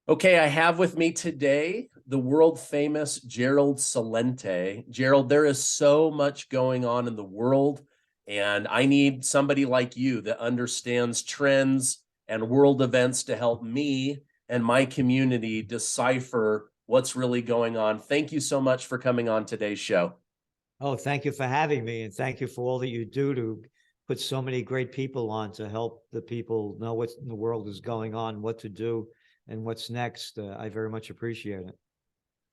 Okay, I have with me today the world famous Gerald Celente. Gerald, there is so much going on in the world, and I need somebody like you that understands trends and world events to help me and my community decipher what's really going on. Thank you so much for coming on today's show. Oh, thank you for having me, and thank you for all that you do to put so many great people on to help the people know what in the world is going on, what to do, and what's next. I very much appreciate it.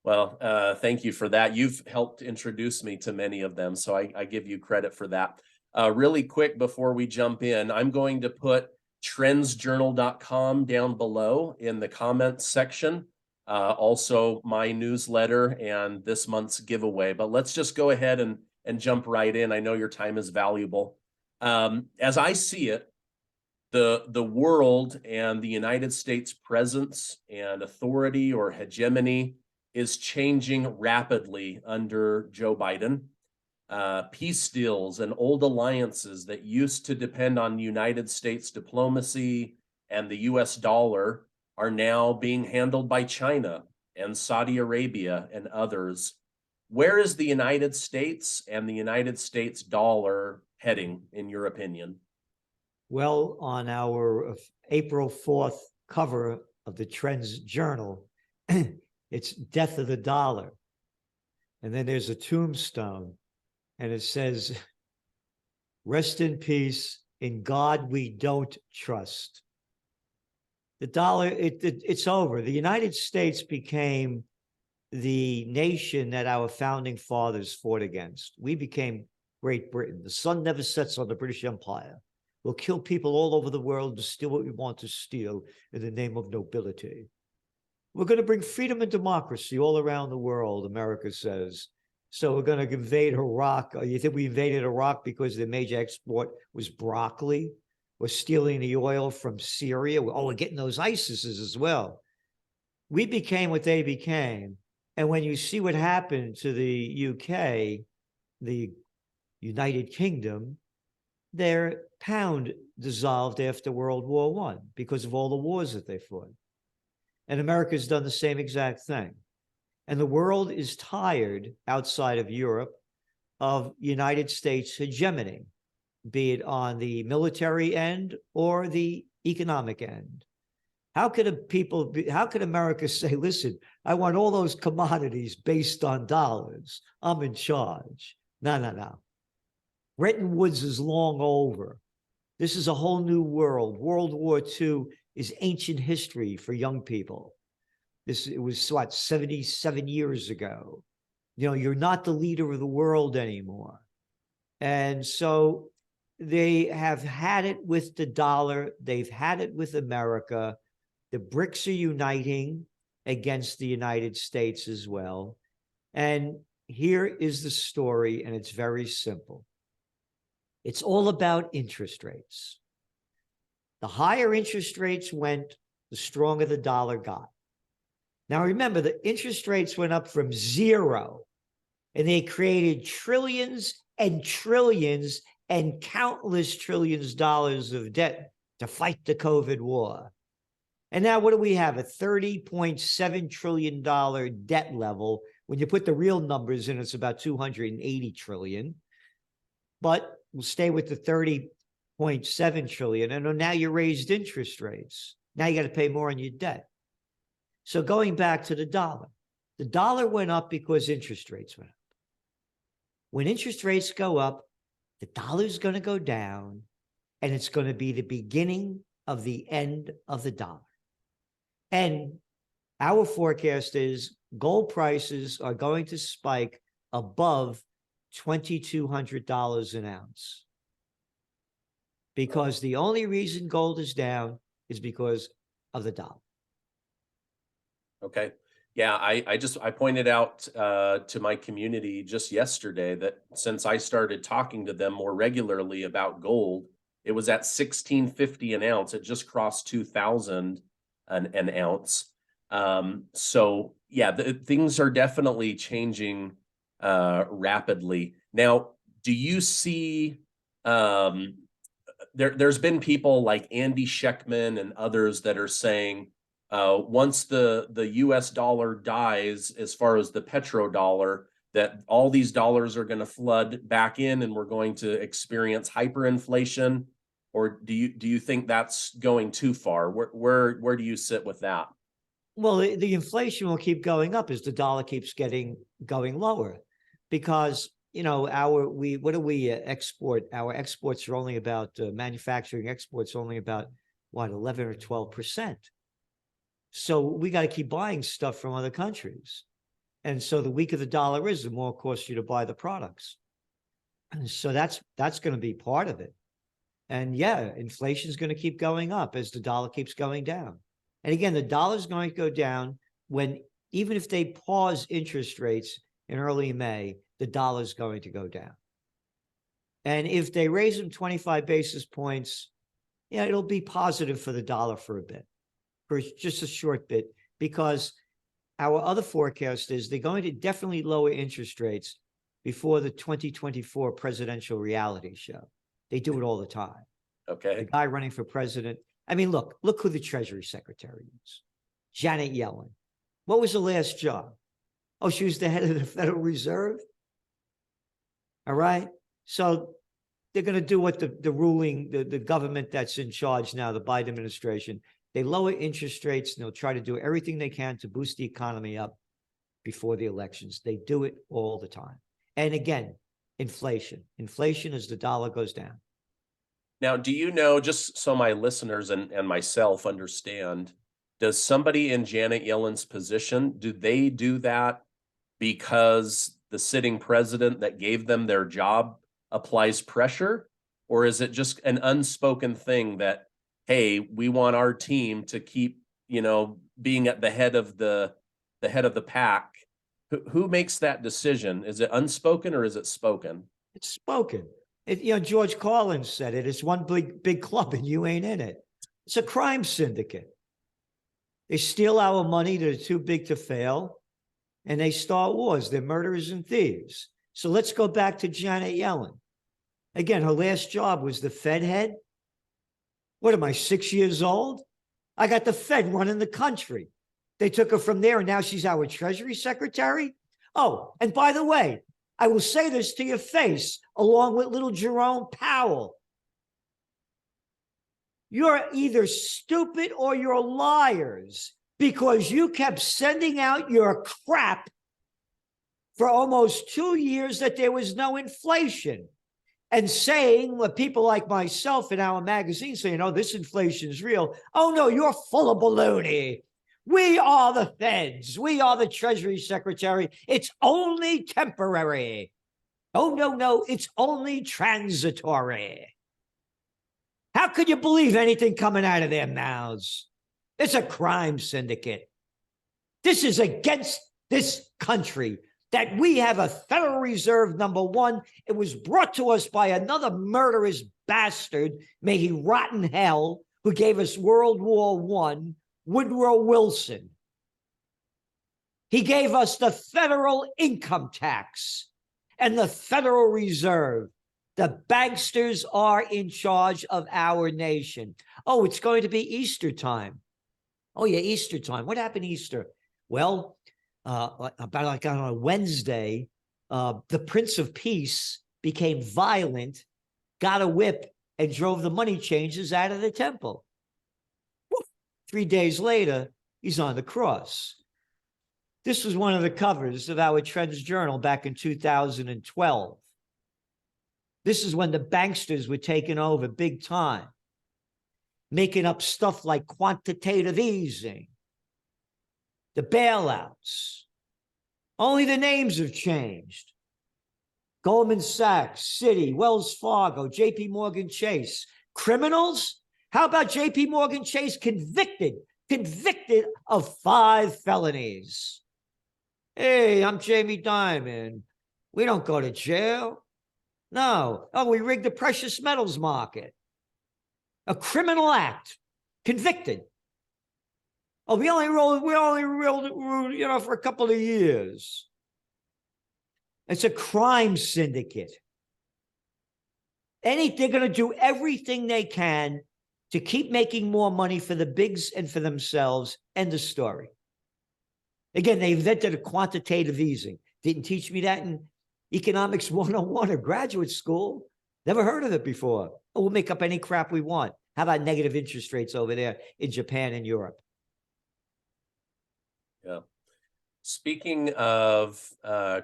Well, thank you for that. You've helped introduce me to many of them, so I give you credit for that. Really quick before we jump in, I'm going to put trendsjournal.com down below in the comments section. Also, my newsletter and this month's giveaway. But let's just go ahead and jump right in. I know your time is valuable. As I see it, the world and the United States presence and authority or hegemony is changing rapidly under Joe Biden. Peace deals and old alliances that used to depend on United States diplomacy and the US dollar are now being handled by China and Saudi Arabia and others. Where is the United States and the United States dollar heading, in your opinion? Well, on our April 4th cover of the Trends Journal, it's Death of the Dollar. And then there's a tombstone, and it says, "Rest in peace, in God we don't trust." The dollar, it's over. The United States became the nation that our founding fathers fought against. We became Great Britain. The sun never sets on the British Empire. We'll kill people all over the world to steal what we want to steal in the name of nobility. We're going to bring freedom and democracy all around the world, America says. So we're going to invade Iraq. You think we invaded Iraq because the major export was broccoli? We're stealing the oil from Syria. Oh, we're getting those ISISes as well. We became what they became. And when you see what happened to the UK, the United Kingdom, their pound dissolved after World War I because of all the wars that they fought. And America's done the same exact thing. And the world is tired, outside of Europe, of United States hegemony, be it on the military end or the economic end. How could America say, listen, I want all those commodities based on dollars. I'm in charge. No. Bretton Woods is long over. This is a whole new world. World War II is ancient history for young people. It was what, 77 years ago. You're not the leader of the world anymore. And so they have had it with the dollar. They've had it with America. The BRICS are uniting against the United States as well. And here is the story, and it's very simple. It's all about interest rates. The higher interest rates went, the stronger the dollar got. Now, remember, the interest rates went up from zero, and they created trillions and trillions and countless trillions of dollars of debt to fight the COVID war. And now what do we have? A $30.7 trillion debt level. When you put the real numbers in, it's about 280 trillion. But we'll stay with the 30.7 trillion. And now you raised interest rates. Now you got to pay more on your debt. So going back to the dollar went up because interest rates went up. When interest rates go up, the dollar is going to go down, and it's going to be the beginning of the end of the dollar. And our forecast is gold prices are going to spike above $2,200 an ounce. Because the only reason gold is down is because of the dollar. Okay. Yeah, I pointed out to my community just yesterday that since I started talking to them more regularly about gold, it was at $1,650 an ounce. It just crossed 2,000 an ounce. So yeah, things are definitely changing rapidly. Now, do you see there's been people like Andy Schectman and others that are saying once the US dollar dies, as far as the petrodollar, that all these dollars are going to flood back in and we're going to experience hyperinflation? Or do you think that's going too far? Where do you sit with that? Well, the inflation will keep going up as the dollar keeps going lower, because what do we export? Our exports are only about manufacturing exports only about what, 11 or 12%. So we got to keep buying stuff from other countries, and so the weaker the dollar is, the more it costs you to buy the products. And so that's going to be part of it. And yeah, inflation is going to keep going up as the dollar keeps going down. And again, the dollar is going to go down when, even if they pause interest rates in early May, the dollar is going to go down. And if they raise them 25 basis points, yeah, it'll be positive for the dollar for a bit, for just a short bit, because our other forecast is they're going to definitely lower interest rates before the 2024 presidential reality show. They do it all the time. Okay. The guy running for president. I mean, look who the Treasury Secretary is. Janet Yellen. What was the last job? Oh, she was the head of the Federal Reserve. All right. So they're going to do what the government that's in charge now, the Biden administration, they lower interest rates and they'll try to do everything they can to boost the economy up before the elections. They do it all the time. And again, inflation as the dollar goes down. Now, do you know, just so my listeners and myself understand, does somebody in Janet Yellen's position, do they do that because the sitting president that gave them their job applies pressure? Or is it just an unspoken thing that, hey, we want our team to keep, being at the head of the pack? Who makes that decision? Is it unspoken or is it spoken? It's spoken. George Carlin said it. It's one big club and you ain't in it. It's a crime syndicate. They steal our money. They're too big to fail. And they start wars. They're murderers and thieves. So let's go back to Janet Yellen. Again, her last job was the Fed head. What am I, 6 years old? I got the Fed running the country. They took her from there and now she's our Treasury Secretary. Oh, and by the way, I will say this to your face, along with little Jerome Powell. You're either stupid or you're liars, because you kept sending out your crap for almost 2 years that there was no inflation, and saying what people like myself in our magazine say, this inflation is real. Oh, no, you're full of baloney. We are the Feds. We are the Treasury Secretary. It's only temporary. Oh, no, it's only transitory. How could you believe anything coming out of their mouths? It's a crime syndicate. This is against this country, that we have a Federal Reserve, number one. It was brought to us by another murderous bastard, may he rot in hell, who gave us World War I, Woodrow Wilson. He gave us the federal income tax and the Federal Reserve. The banksters are in charge of our nation. Oh, it's going to be Easter time. Oh, yeah, Easter time. What happened Easter? Well, about like on a Wednesday, the Prince of Peace became violent, got a whip, and drove the money changers out of the temple. 3 days later, he's on the cross. This was one of the covers of our Trends Journal back in 2012. This is when the banksters were taking over big time, making up stuff like quantitative easing, the bailouts. Only the names have changed. Goldman Sachs, Citi, Wells Fargo, JP Morgan Chase. Criminals? How about JP Morgan Chase convicted of 5 felonies? Hey, I'm Jamie Dimon. We don't go to jail. No. Oh, we rigged the precious metals market. A criminal act. Convicted. Oh, we only rolled, for a couple of years. It's a crime syndicate. They're going to do everything they can to keep making more money for the bigs and for themselves. End of story. Again, they invented a quantitative easing. Didn't teach me that in economics 101 or graduate school. Never heard of it before. Oh, we'll make up any crap we want. How about negative interest rates over there in Japan and Europe? Yeah. Speaking of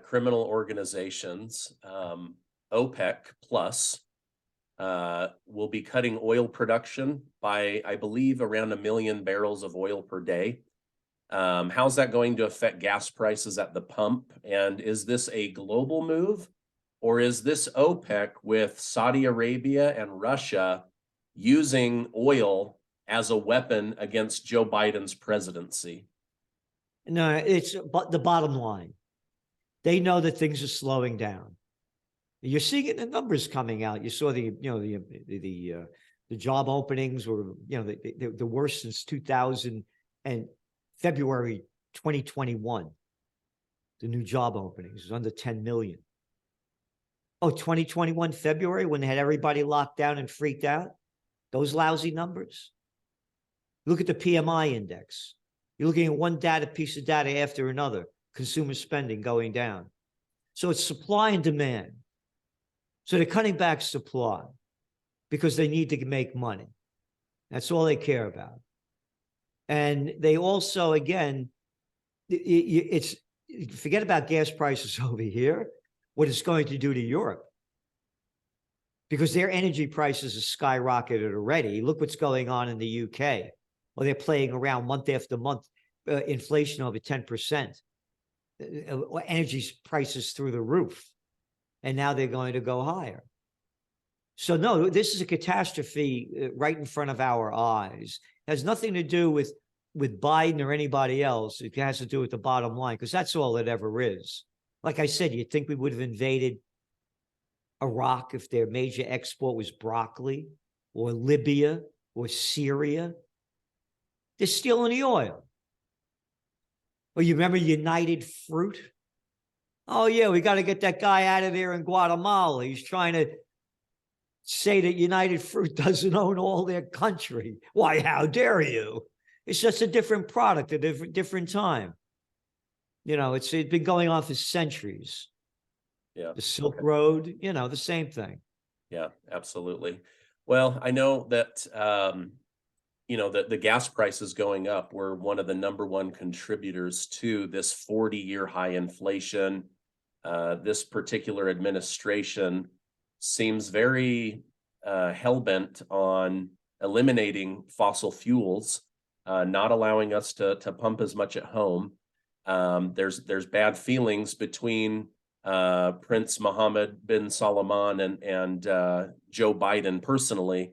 criminal organizations, OPEC Plus will be cutting oil production by, I believe, around 1 million barrels of oil per day. How's that going to affect gas prices at the pump? And is this a global move, or is this OPEC with Saudi Arabia and Russia using oil as a weapon against Joe Biden's presidency? No, it's the bottom line. They know that things are slowing down. You're seeing it in the numbers coming out. You saw the job openings were, the worst since 2000 and February 2021. The new job openings was under 10 million. Oh, 2021 February, when they had everybody locked down and freaked out. Those lousy numbers. Look at the PMI index. You're looking at one piece of data after another. Consumer spending going down. So it's supply and demand. So they're cutting back supply because they need to make money. That's all they care about. And they also, again, forget about gas prices over here, what it's going to do to Europe. Because their energy prices are skyrocketed already. Look what's going on in the UK. Well, they're playing around month after month, inflation over 10%. Energy prices through the roof. And now they're going to go higher. So no, this is a catastrophe right in front of our eyes. It has nothing to do with Biden or anybody else. It has to do with the bottom line, because that's all it ever is. Like I said, you'd think we would have invaded Iraq if their major export was broccoli, or Libya, or Syria. They're stealing the oil. Or you remember United Fruit? Oh, yeah, we got to get that guy out of there in Guatemala. He's trying to say that United Fruit doesn't own all their country. Why, how dare you? It's just a different product at a different time. It's been going on for centuries. Yeah. The Silk Road, the same thing. Yeah, absolutely. Well, I know that, that the gas prices going up were one of the number 1 contributors to this 40-year high inflation. This particular administration seems very hell-bent on eliminating fossil fuels, not allowing us to pump as much at home. There's bad feelings between Prince Mohammed bin Salman and Joe Biden personally.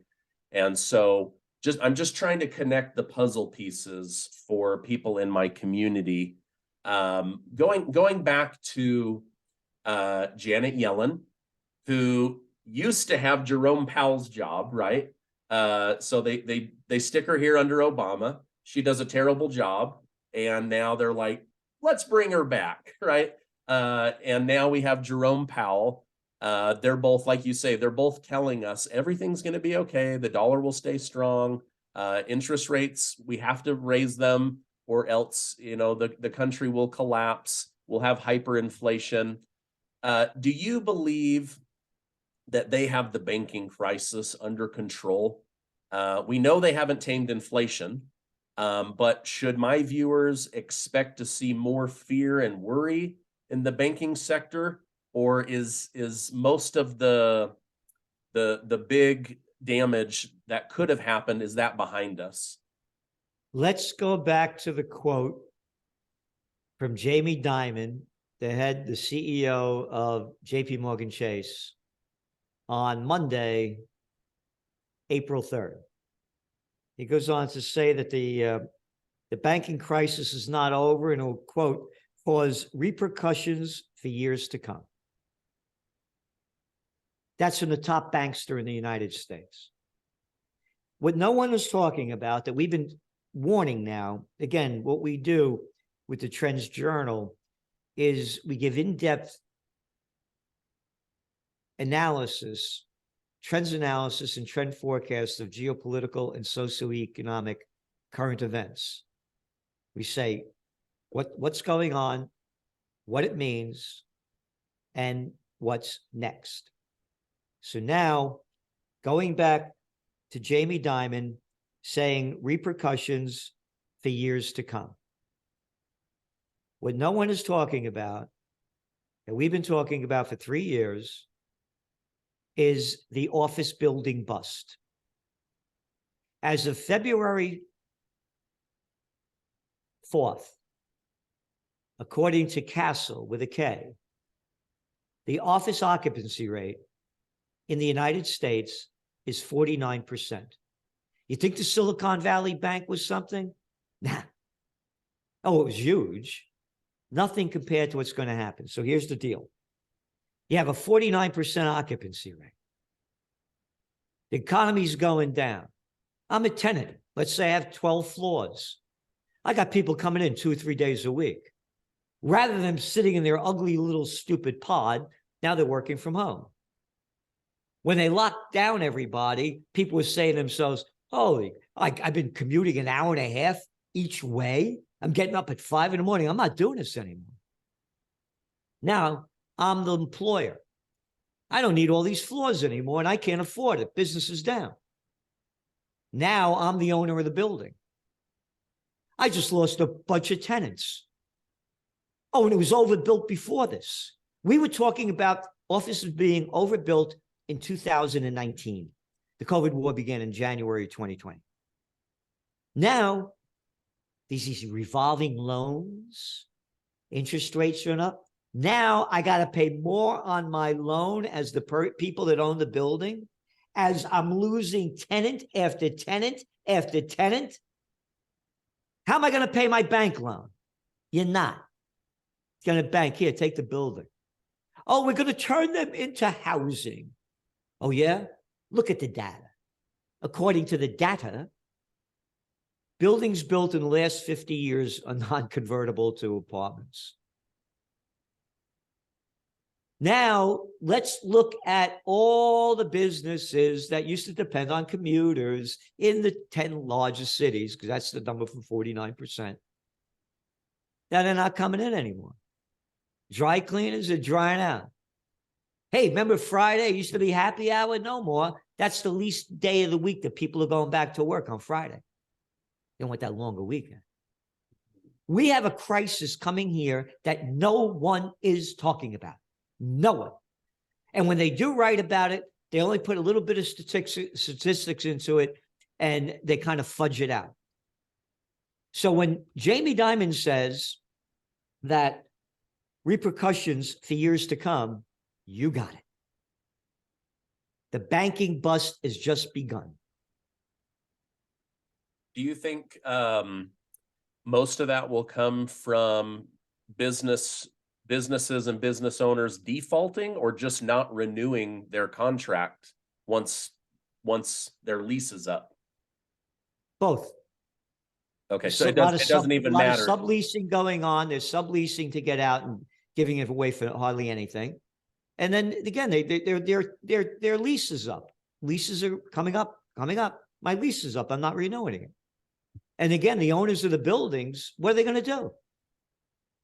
And so I'm just trying to connect the puzzle pieces for people in my community. Going back to Janet Yellen, who used to have Jerome Powell's job, right? So they stick her here under Obama. She does a terrible job. And now they're like, let's bring her back, right? And now we have Jerome Powell. They're both, like you say, they're both telling us everything's going to be okay. The dollar will stay strong. Interest rates, we have to raise them, or else, the country will collapse. We'll have hyperinflation. Do you believe that they have the banking crisis under control? We know they haven't tamed inflation, but should my viewers expect to see more fear and worry in the banking sector, or is most of the big damage that could have happened, is that behind us? Let's go back to the quote from Jamie Dimon, the CEO of JP Morgan Chase, on Monday, April 3rd. He goes on to say that the banking crisis is not over, and will, quote, cause repercussions for years to come. That's from the top bankster in the United States. What no one is talking about, that we've been warning now, again, what we do with the Trends Journal is we give in-depth analysis trends analysis and trend forecast of geopolitical and socioeconomic current events. We say what's going on, what it means, and what's next. So now, going back to Jamie Dimon saying repercussions for years to come. What no one is talking about, and we've been talking about for 3 years, is the office building bust. As of February 4th, according to Castle with a K, the office occupancy rate in the United States is 49%. You think the Silicon Valley Bank was something? Nah. Oh, it was huge. Nothing compared to what's going to happen. So here's the deal. You have a 49% occupancy rate. The economy's going down. I'm a tenant. Let's say I have 12 floors. I got people coming in 2 or 3 days a week. Rather than sitting in their ugly little stupid pod, now they're working from home. When they locked down everybody, people were saying to themselves, holy, I've been commuting an hour and a half each way. I'm getting up at 5 in the morning. I'm not doing this anymore. Now, I'm the employer. I don't need all these floors anymore, and I can't afford it. Business is down. Now, I'm the owner of the building. I just lost a bunch of tenants. Oh, and it was overbuilt before this. We were talking about offices being overbuilt in 2019. The COVID war began in January 2020. Now, these revolving loans, interest rates are up. Now I got to pay more on my loan as the people that own the building, as I'm losing tenant after tenant after tenant. How am I going to pay my bank loan? You're not. It's going to bank here, take the building. Oh, we're going to turn them into housing. Oh, yeah? Look at the data. According to the data, buildings built in the last 50 years are non-convertible to apartments. Now, let's look at all the businesses that used to depend on commuters in the 10 largest cities, because that's the number from 49%. Now they're not coming in anymore. Dry cleaners are drying out. Hey, remember Friday used to be happy hour? No more. That's the least day of the week that people are going back to work on Friday. They don't want that longer weekend. We have a crisis coming here that no one is talking about. No one. And when they do write about it, they only put a little bit of statistics into it, and they kind of fudge it out. So when Jamie Dimon says that repercussions for years to come, you got it. The banking bust has just begun. Do you think most of that will come from businesses and business owners defaulting, or just not renewing their contract once their lease is up? Both. Okay, so it doesn't even matter. A lot of subleasing going on. There's subleasing to get out and giving it away for hardly anything. And then again, their lease is up. Leases are coming up. My lease is up. I'm not renewing it. And again, the owners of the buildings, what are they going to do?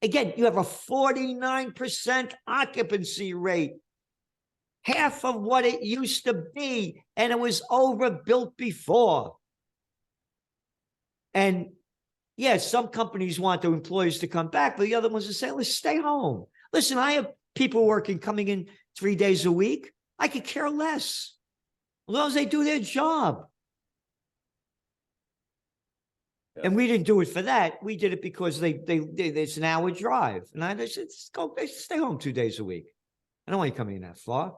Again, you have a 49% occupancy rate, half of what it used to be, and it was overbuilt before. And yeah, some companies want their employees to come back, but the other ones are saying, let's stay home. Listen, I have people coming in 3 days a week. I could care less, as long as they do their job. Yeah. And we didn't do it for that. We did it because it's an hour drive. And I said, stay home 2 days a week. I don't want you coming in that far.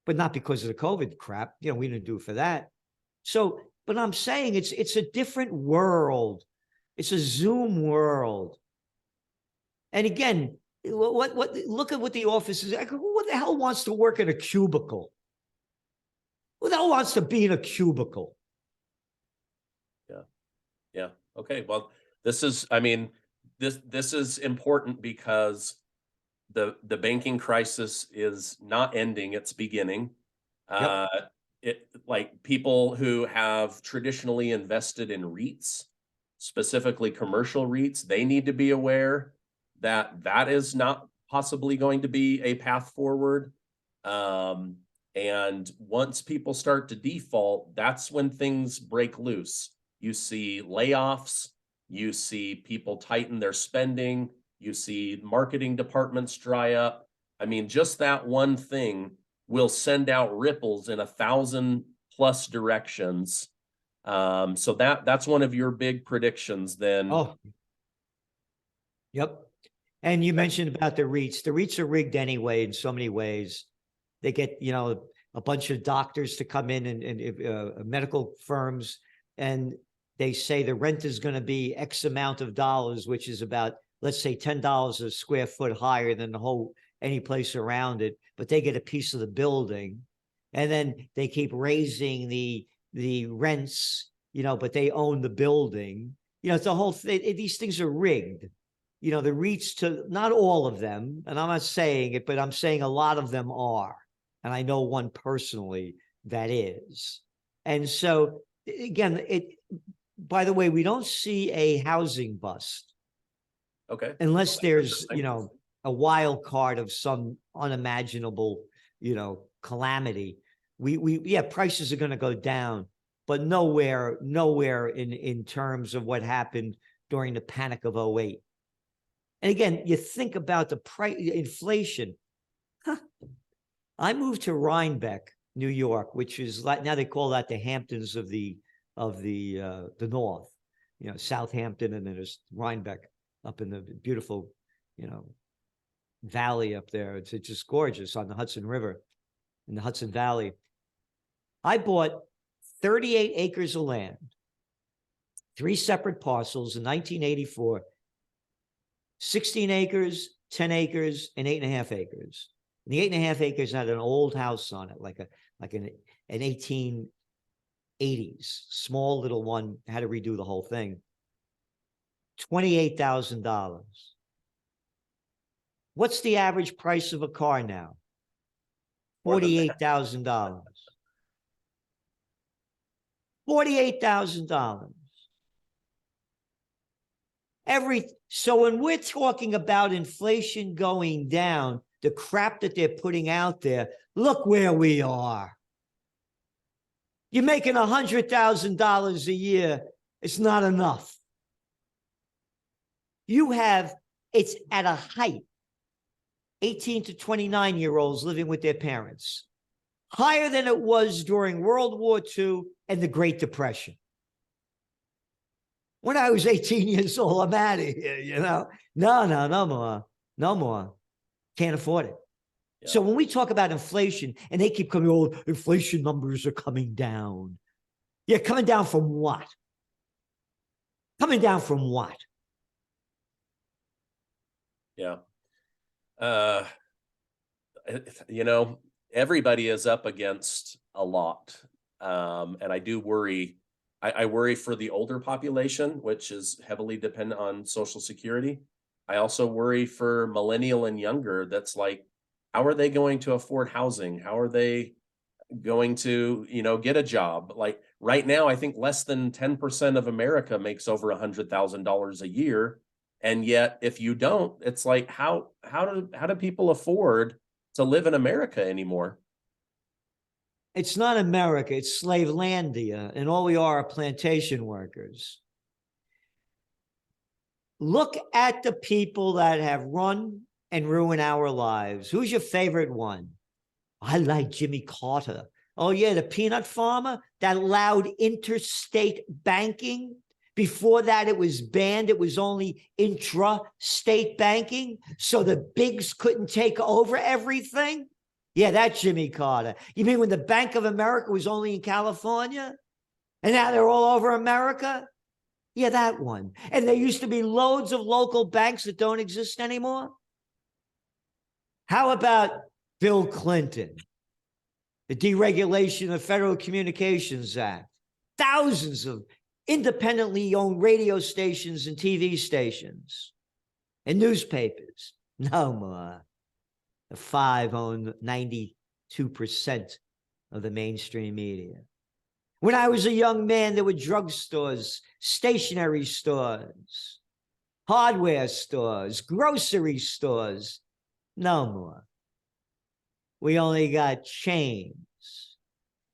But not because of the COVID crap. You know, we didn't do it for that. So, but I'm saying it's a different world. It's a Zoom world. And again, look at what the office is. Who the hell wants to work in a cubicle? Who the hell wants to be in a cubicle? Yeah. Okay. Well, this is important because the banking crisis is not ending, it's beginning. Yep. like people who have traditionally invested in REITs, specifically commercial REITs, they need to be aware that that is not possibly going to be a path forward. And once people start to default, that's when things break loose. You see layoffs, you see people tighten their spending, you see marketing departments dry up. I mean, just that one thing will send out ripples in 1,000+ directions. So that's one of your big predictions then. Oh, yep. And you mentioned about the REITs. The REITs are rigged anyway in so many ways. They get, a bunch of doctors to come in and medical firms, and they say the rent is going to be X amount of dollars, which is about, let's say, $10 a square foot higher than the whole any place around it, but they get a piece of the building, and then they keep raising the rents, but they own the building. It's a whole thing. These things are rigged. The REITs, to not all of them, and I'm not saying it, but I'm saying a lot of them are, and I know one personally that is. And so again, by the way, we don't see a housing bust. Okay. Unless there's, a wild card of some unimaginable, calamity. Yeah, prices are going to go down, but nowhere in terms of what happened during the panic of 08. And again, you think about the price inflation. I moved to Rhinebeck, New York, which is like, now they call that the Hamptons of the North, Southampton, and then there's Rhinebeck up in the beautiful, valley up there. It's just gorgeous on the Hudson River in the Hudson Valley. I bought 38 acres of land, 3 separate parcels in 1984, 16 acres, 10 acres, and 8.5 acres. And the 8.5 acres had an old house on it, like an 1880s, small little one, had to redo the whole thing. $28,000. What's the average price of a car now? $48,000. $48,000. So when we're talking about inflation going down, the crap that they're putting out there, look where we are. You're making $100,000 a year. It's not enough. It's at a height. 18 to 29-year-olds living with their parents, higher than it was during World War II and the Great Depression. When I was 18 years old, I'm out of here, No more. Can't afford it. Yeah. So when we talk about inflation, and they keep coming, inflation numbers are coming down. Yeah, coming down from what? Coming down from what? Yeah. Everybody is up against a lot. And I do worry. I worry for the older population, which is heavily dependent on Social Security. I also worry for millennial and younger. That's like, how are they going to afford housing? How are they going to, get a job? Like right now, I think less than 10% of America makes over $100,000 a year. And yet, if you don't, it's like, how do people afford to live in America anymore? It's not America, it's Slavelandia, and all we are plantation workers. Look at the people that have run and ruined our lives. Who's your favorite one? I like Jimmy Carter. Oh yeah, the peanut farmer that allowed interstate banking. Before that, it was banned. It was only intra-state banking, so the bigs couldn't take over everything. Yeah, that's Jimmy Carter. You mean when the Bank of America was only in California? And now they're all over America? Yeah, that one. And there used to be loads of local banks that don't exist anymore. How about Bill Clinton? The deregulation of the Federal Communications Act. Thousands of independently owned radio stations and TV stations and newspapers. No more. The 5 own 92% of the mainstream media. When I was a young man, there were drugstores, stationery stores, hardware stores, grocery stores. No more. We only got chains.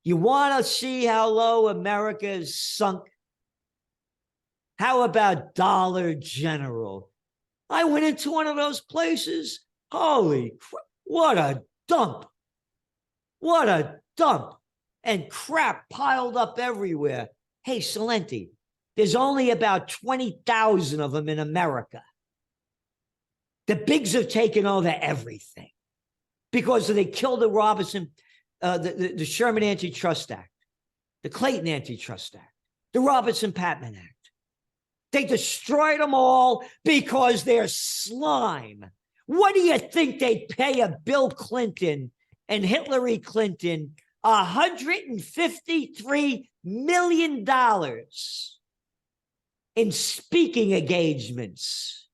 You want to see how low America is sunk? How about Dollar General? I went into one of those places. Holy crap, what a dump. What a dump. And crap piled up everywhere. Hey, Celente, there's only about 20,000 of them in America. The bigs have taken over everything because they killed the Robertson, the Sherman Antitrust Act, the Clayton Antitrust Act, the Robertson-Patman Act. They destroyed them all because they're slime. What do you think they'd pay a Bill Clinton and Hillary Clinton $153 million in speaking engagements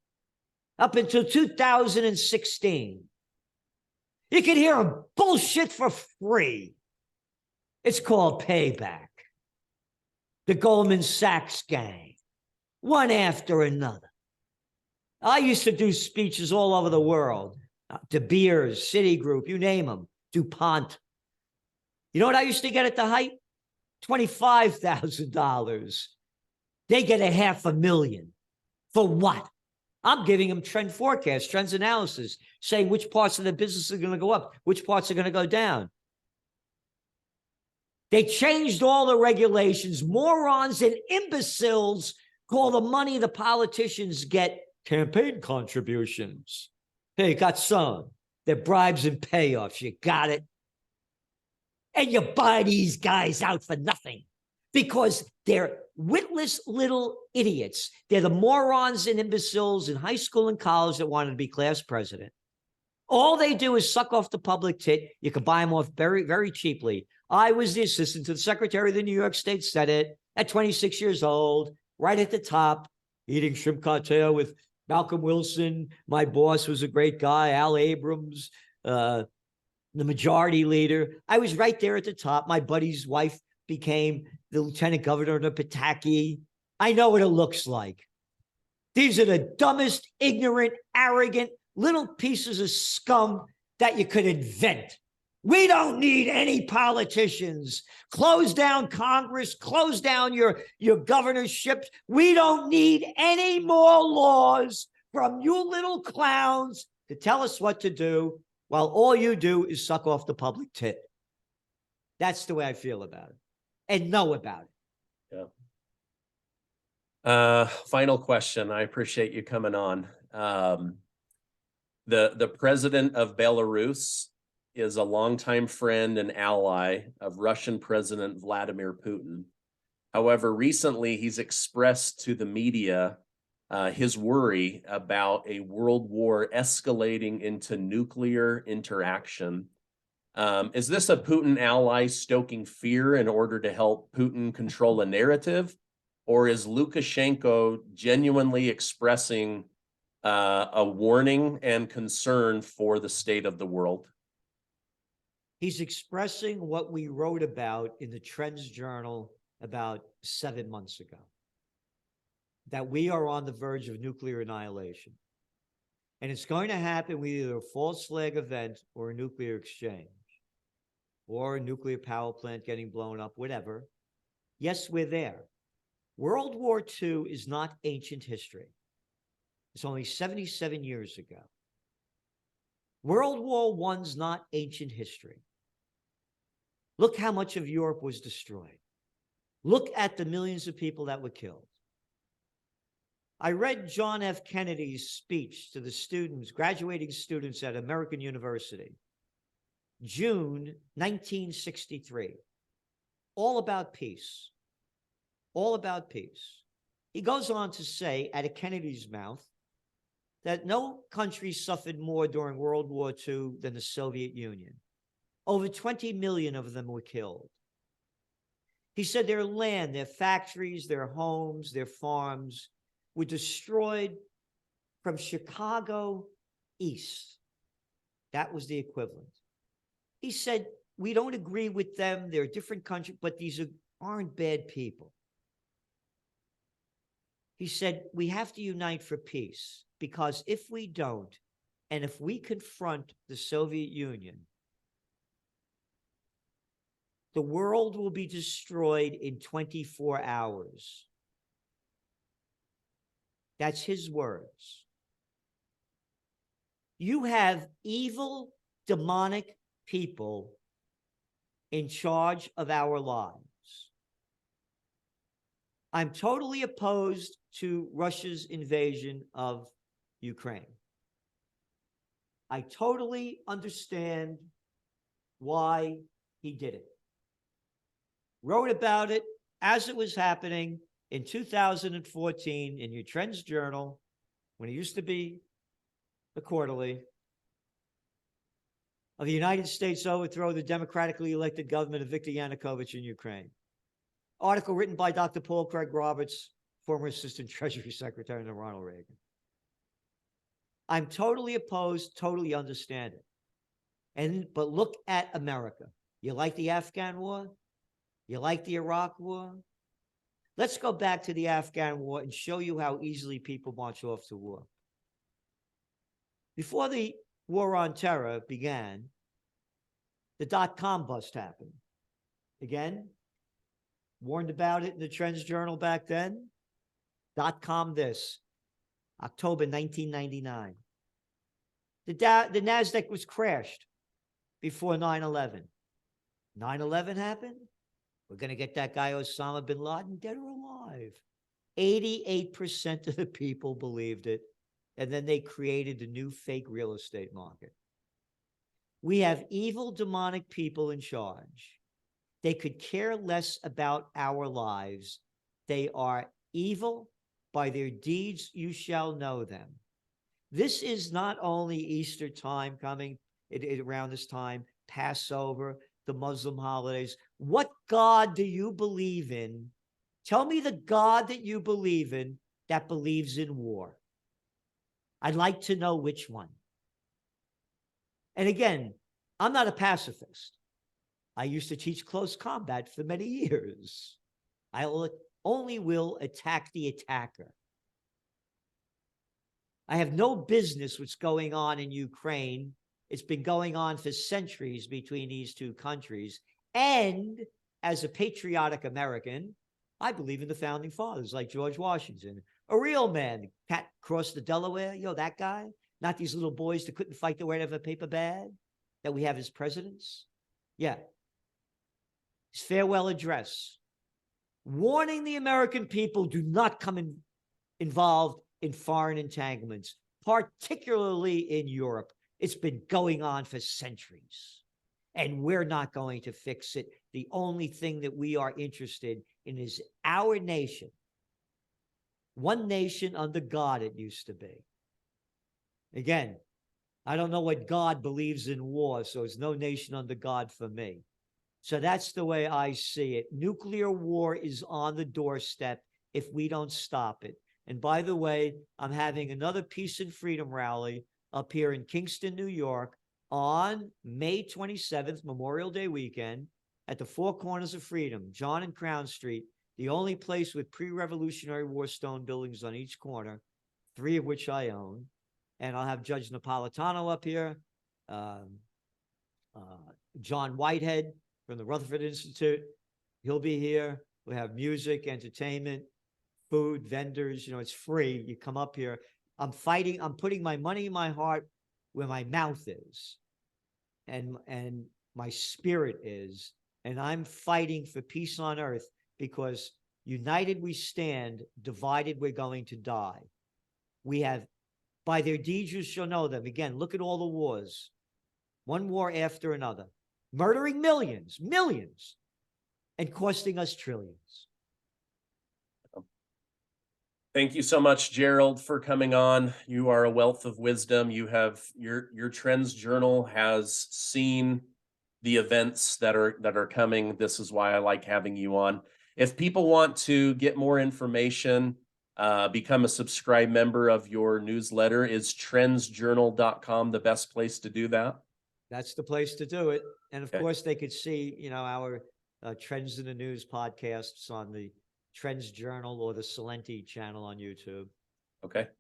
up until 2016? You can hear them bullshit for free. It's called payback. The Goldman Sachs gang, one after another. I used to do speeches all over the world. De Beers, Citigroup, you name them, DuPont. You know what I used to get at the height? $25,000. They get $500,000. For what? I'm giving them trend forecasts, trends analysis, saying which parts of the business are going to go up, which parts are going to go down. They changed all the regulations. Morons and imbeciles call the money the politicians get campaign contributions. Hey, you got some. They're bribes and payoffs. You got it? And you buy these guys out for nothing because they're witless little idiots. They're the morons and imbeciles in high school and college that wanted to be class president. All they do is suck off the public tit. You can buy them off very, very cheaply. I was the assistant to the secretary of the New York State Senate at 26 years old, right at the top, eating shrimp cocktail with Malcolm Wilson. My boss was a great guy, Al Abrams, the majority leader. I was right there at the top. My buddy's wife became the lieutenant governor of Pataki. I know what it looks like. These are the dumbest, ignorant, arrogant little pieces of scum that you could invent. We don't need any politicians. Close down Congress, close down your governorships. We don't need any more laws from you little clowns to tell us what to do, while all you do is suck off the public tit. That's the way I feel about it and know about it. Yeah. Final question. I appreciate you coming on. The president of Belarus is a longtime friend and ally of Russian President Vladimir Putin. However, recently he's expressed to the media his worry about a world war escalating into nuclear interaction. Is this a Putin ally stoking fear in order to help Putin control a narrative? Or is Lukashenko genuinely expressing a warning and concern for the state of the world? He's expressing what we wrote about in the Trends Journal about 7 months ago, that we are on the verge of nuclear annihilation. And it's going to happen with either a false flag event or a nuclear exchange or a nuclear power plant getting blown up, whatever. Yes, we're there. World War II is not ancient history. It's only 77 years ago. World War I's not ancient history. Look how much of Europe was destroyed. Look at the millions of people that were killed. I read John F. Kennedy's speech to the students, graduating students at American University, June 1963, all about peace, all about peace. He goes on to say, out of Kennedy's mouth, that no country suffered more during World War II than the Soviet Union. Over 20 million of them were killed. He said their land, their factories, their homes, their farms were destroyed from Chicago east. That was the equivalent. He said we don't agree with them. They're a different country, but these aren't bad people. He said, we have to unite for peace, because if we don't, and if we confront the Soviet Union, the world will be destroyed in 24 hours. That's his words. You have evil, demonic people in charge of our lives. I'm totally opposed to Russia's invasion of Ukraine. I totally understand why he did it. Wrote about it as it was happening in 2014 in your Trends Journal, when it used to be the quarterly, of the United States overthrow the democratically elected government of Viktor Yanukovych in Ukraine. Article written by Dr. Paul Craig Roberts, former Assistant Treasury Secretary under Ronald Reagan. I'm totally opposed, totally understand it. But look at America. You like the Afghan war? You like the Iraq war? Let's go back to the Afghan war and show you how easily people march off to war. Before the war on terror began, the dot-com bust happened. Again, warned about it in the Trends Journal back then. .com this, October 1999. The NASDAQ was crashed before 9/11. 9/11 happened. We're going to get that guy Osama bin Laden dead or alive. 88% of the people believed it. And then they created a new fake real estate market. We have evil, demonic people in charge. They could care less about our lives. They are evil. By their deeds you shall know them. This is not only Easter time coming around this time, Passover, the Muslim holidays. What God do you believe in? Tell me the God that you believe in that believes in war. I'd like to know which one. And again, I'm not a pacifist. I used to teach close combat for many years. I only will attack the attacker. I have no business what's going on in Ukraine. It's been going on for centuries between these two countries. And as a patriotic American, I believe in the founding fathers like George Washington. A real man, cat crossed the Delaware, that guy. Not these little boys that couldn't fight their way out of a paper bag that we have as presidents. Yeah. His farewell address, warning the American people, do not come involved in foreign entanglements, particularly in Europe. It's been going on for centuries, and we're not going to fix it. The only thing that we are interested in is our nation. One nation under God, it used to be. Again, I don't know what God believes in war, so it's no nation under God for me. So that's the way I see it. Nuclear war is on the doorstep if we don't stop it. And by the way, I'm having another Peace and Freedom rally up here in Kingston, New York on May 27th, Memorial Day weekend, at the Four Corners of Freedom, John and Crown Street, the only place with pre-Revolutionary War stone buildings on each corner, 3 of which I own. And I'll have Judge Napolitano up here, John Whitehead from the Rutherford Institute. He'll be here. We'll have music, entertainment, food, vendors. It's free. You come up here. I'm putting my money in my heart where my mouth is and my spirit is. And I'm fighting for peace on earth, because united we stand, divided we're going to die. We have, by their deeds you shall know them. Again, look at all the wars. One war after another. Murdering millions, and costing us trillions. Thank you so much, Gerald, for coming on. You are a wealth of wisdom. You have your Trends Journal has seen the events that are coming. This is why I like having you on. If people want to get more information, become a subscribe member of your newsletter, is trendsjournal.com the best place to do that? That's the place to do it. And of Okay. course, they could see, our Trends in the News podcasts on the Trends Journal or the Celente channel on YouTube. Okay, And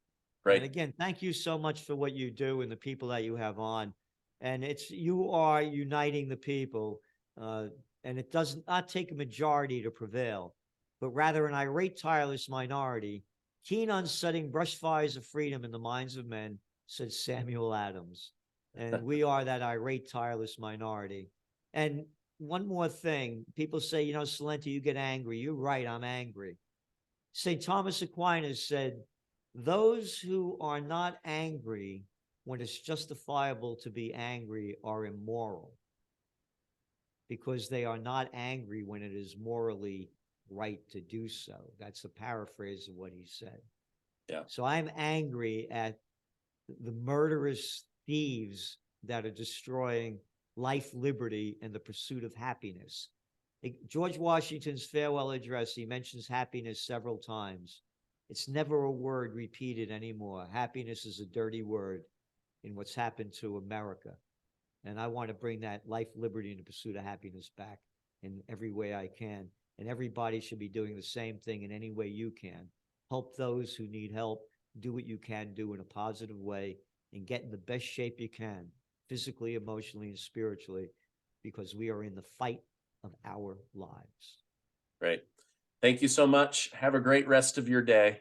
great. again, thank you so much for what you do and the people that you have on. And you are uniting the people. And it does not take a majority to prevail, but rather an irate, tireless minority, keen on setting brush fires of freedom in the minds of men, said Samuel Adams. And we are that irate, tireless minority. And one more thing, people say, Celente, you get angry. You're right, I'm angry. St. Thomas Aquinas said, those who are not angry when it's justifiable to be angry are immoral, because they are not angry when it is morally right to do so. That's a paraphrase of what he said. Yeah. So I'm angry at the murderous thieves that are destroying life, liberty, and the pursuit of happiness. George Washington's farewell address, he mentions happiness several times. It's never a word repeated anymore. Happiness is a dirty word in what's happened to America. And I want to bring that life, liberty, and the pursuit of happiness back in every way I can. And everybody should be doing the same thing in any way you can. Help those who need help. Do what you can do in a positive way and get in the best shape you can, physically, emotionally, and spiritually, because we are in the fight of our lives. Great. Thank you so much. Have a great rest of your day.